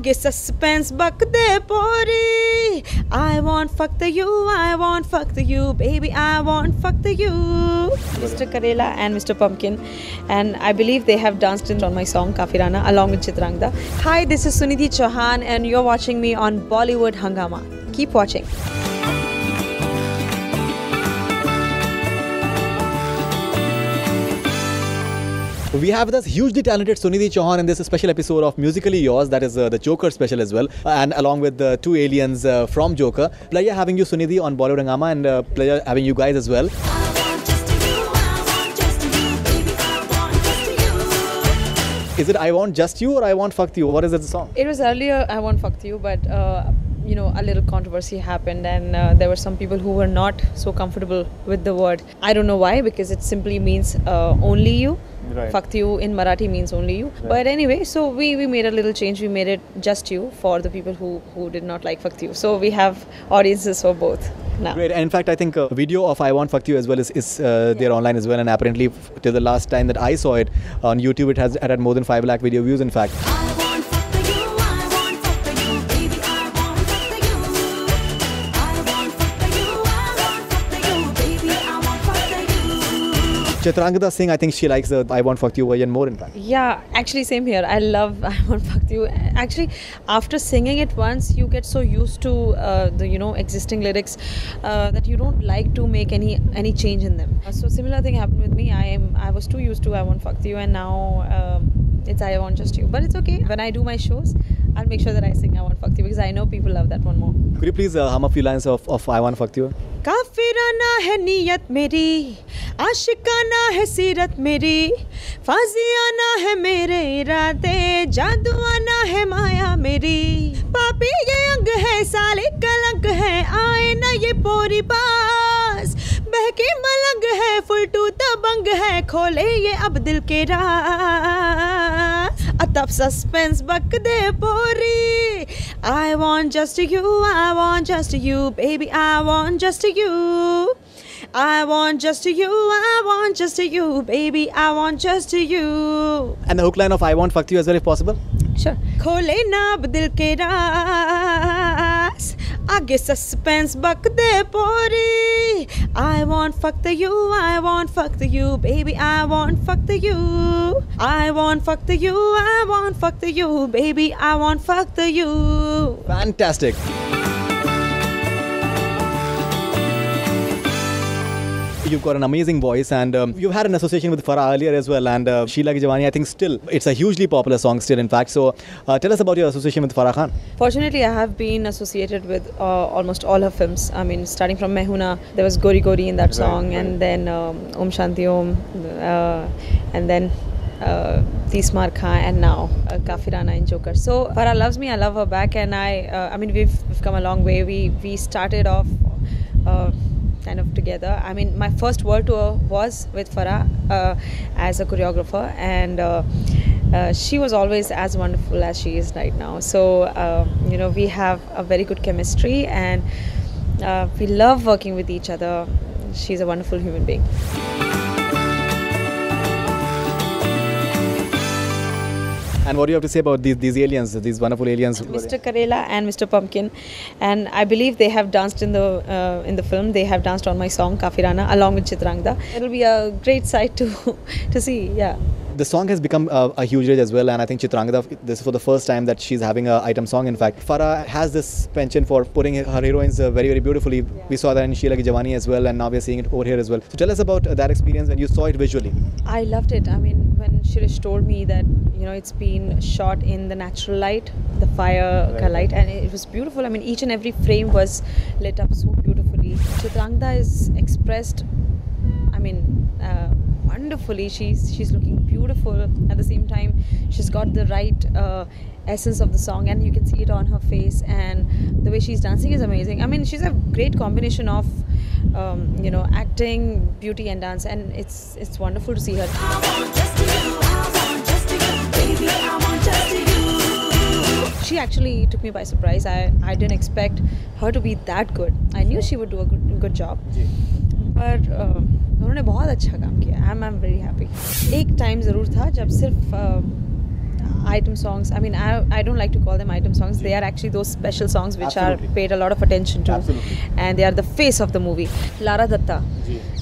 आगे सस्पेंस बक दे पोरी I want fuck the you, I want fuck the you, baby I want fuck the you. Mr. Karela and Mr. Pumpkin, and I believe they have danced in on my song Kafirana along with Chitrangda. Hi, this is Sunidhi Chauhan and you're watching me on Bollywood Hangama. Keep watching. We have with us hugely talented Sunidhi Chauhan in this special episode of Musically Yours, that is the Joker special as well, and along with the two aliens from Joker. Pleasure having you, Sunidhi, on Bollywood Hangama, and pleasure having you guys as well. Is it I Want Just You or I Want Fuck You? What is it, the song? It was earlier I want fuck you, but you know, a little controversy happened and there were some people who were not so comfortable with the word. I don't know why, because it simply means only you. Right. Fuck you in Marathi means only you. Right. But anyway, so we made a little change. We made it just you for the people who did not like fuck you. So we have audiences for both now. Great. And in fact, I think a video of I Want Fuck You as well is there online as well. And apparently, till the last time that I saw it on YouTube, it had more than 5 lakh video views, in fact. Chitrangda Singh, I think she likes the I Want Fuck You version more, in fact. Yeah, actually same here. I love I Want Fuck You. Actually, after singing it once, you get so used to the existing lyrics that you don't like to make any change in them. So similar thing happened with me. I was too used to I Want Fuck You, and now it's I Want Just You. But it's okay. When I do my shows, I'll make sure that I sing I Want Fuck You, because I know people love that one more. Could you please hum a few lines of I Want Fuck You? काफिराना है नीयत मेरी, आशिकाना है सीरत मेरी, फाजियाना है मेरे इरादे, जादुआना है माया मेरी, पापी ये अंग है साले कलंक है, आए ना ये पोरी पास, बहकी मलंग है फुलटू दबंग है, खोले ये अब दिल के राज, तब सस्पेंस बक दे पोरी, I want just you, I want just you, baby I want just you, I want just you, I want just you, baby I want just you. And the hook line of I Want Fuck You as well, if possible. Sure. खोले ना अब दिल के राज, आगे suspense बक दे पोरी, I want fuck the you, I want fuck the you, baby I want fuck the you, I want fuck the you, I want fuck the you, baby I want fuck the you. Fantastic. You've got an amazing voice, and you've had an association with Farah earlier as well, and Sheila Ki Jawani, I think still, it's a hugely popular song still, in fact. So tell us about your association with Farah Khan. Fortunately, I have been associated with almost all her films. I mean, starting from Mehuna, there was Gori Gori in that song, right. And then Om Shanti Om, and then Tismar Khan, and now Kafirana in Joker. So Farah loves me, I love her back, and I mean, we've come a long way. We started off kind of together. I mean, my first world tour was with Farah as a choreographer, and she was always as wonderful as she is right now. So we have a very good chemistry, and we love working with each other. She's a wonderful human being. And what do you have to say about these aliens, these wonderful aliens? Mr. Karela and Mr. Pumpkin, and I believe they have danced in the film. They have danced on my song Kafirana along with Chitrangda. It'll be a great sight to see. Yeah. The song has become a huge hit as well, and I think Chitrangda, this is for the first time that she's having an item song. In fact, Farah has this penchant for putting her heroines very, very beautifully. Yeah. We saw that in Sheila Ki Jawani as well, and now we're seeing it over here as well. So tell us about that experience when you saw it visually. I loved it. I mean, when Shirish told me that it's been shot in the natural light, the fire light, and it was beautiful. I mean, each and every frame was lit up so beautifully. Chitrangda is expressed, I mean, wonderfully. She's looking beautiful. At the same time, she's got the right essence of the song, and you can see it on her face, and the way she's dancing is amazing. I mean, she's a great combination of acting, beauty and dance, and it's wonderful to see her. I want just you, I want just you, baby, I want just you. She actually took me by surprise. I didn't expect her to be that good. I knew she would do a good job, but उन्होंने बहुत अच्छा काम किया. I'm very happy. एक time ज़रूर था जब सिर्फ item songs. I mean, I don't like to call them item songs. They are actually those special songs which Absolutely. are paid a lot of attention to. Absolutely. And they are the face of the movie. Lara Datta.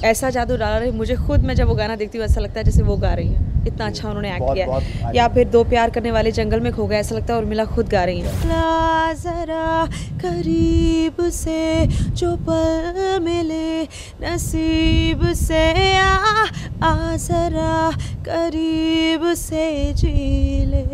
ऐसा जादू डाला रही, मुझे खुद में जब वो गाना देखती हूँ ऐसा लगता है जैसे वो गा रही हैं. इतना अच्छा उन्होंने एक्ट बहुत- किया. बहुत- या फिर दो प्यार करने वाले जंगल में खो गए, ऐसा लगता है उर्मिला खुद गा रही हैं. ला जरा करीब से जो पल मिले नसीब से आ जरा करीब से जी ले.